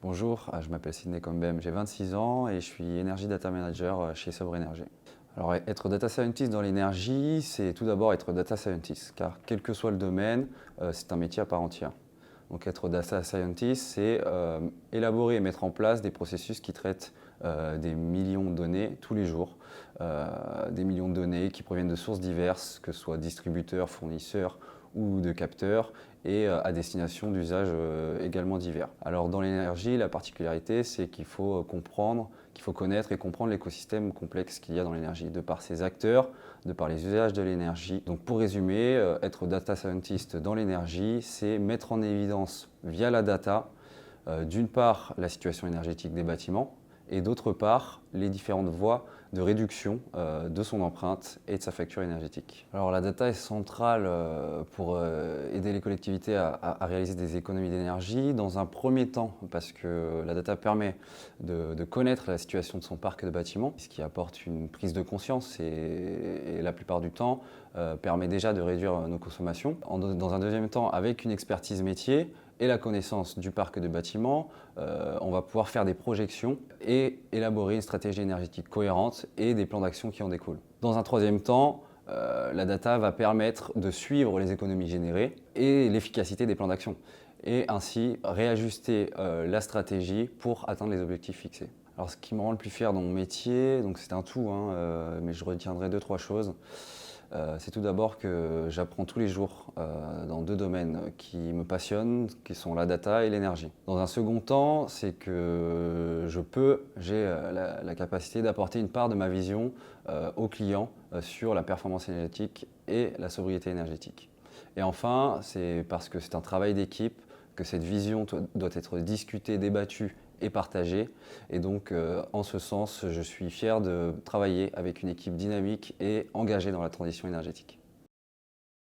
Bonjour, je m'appelle Sidney Combem, j'ai 26 ans et je suis Energy Data Manager chez Sobre Energy. Alors être data scientist dans l'énergie, c'est tout d'abord être data scientist, car quel que soit le domaine, c'est un métier à part entière. Donc être data scientist, c'est élaborer et mettre en place des processus qui traitent des millions de données tous les jours, des millions de données qui proviennent de sources diverses, que ce soit distributeurs, fournisseurs ou de capteurs, et à destination d'usages également divers. Alors dans l'énergie, la particularité, c'est qu'il faut comprendre, qu'il faut connaître et comprendre l'écosystème complexe qu'il y a dans l'énergie, de par ses acteurs, de par les usages de l'énergie. Donc pour résumer, être data scientist dans l'énergie, c'est mettre en évidence via la data, d'une part la situation énergétique des bâtiments, et d'autre part les différentes voies de réduction de son empreinte et de sa facture énergétique. Alors la data est centrale pour aider les collectivités à réaliser des économies d'énergie. Dans un premier temps, parce que la data permet de connaître la situation de son parc de bâtiments, ce qui apporte une prise de conscience et la plupart du temps permet déjà de réduire nos consommations. Dans un deuxième temps, avec une expertise métier, et la connaissance du parc de bâtiments, on va pouvoir faire des projections et élaborer une stratégie énergétique cohérente et des plans d'action qui en découlent. Dans un troisième temps, la data va permettre de suivre les économies générées et l'efficacité des plans d'action et ainsi réajuster la stratégie pour atteindre les objectifs fixés. Alors ce qui me rend le plus fier dans mon métier, donc c'est un tout, mais je retiendrai 2-3 choses. C'est tout d'abord que j'apprends tous les jours dans 2 domaines qui me passionnent, qui sont la data et l'énergie. Dans un second temps, c'est que j'ai la capacité d'apporter une part de ma vision aux clients sur la performance énergétique et la sobriété énergétique. Et enfin, c'est parce que c'est un travail d'équipe que cette vision doit être discutée, débattue et partagée. Et donc, en ce sens, je suis fier de travailler avec une équipe dynamique et engagée dans la transition énergétique.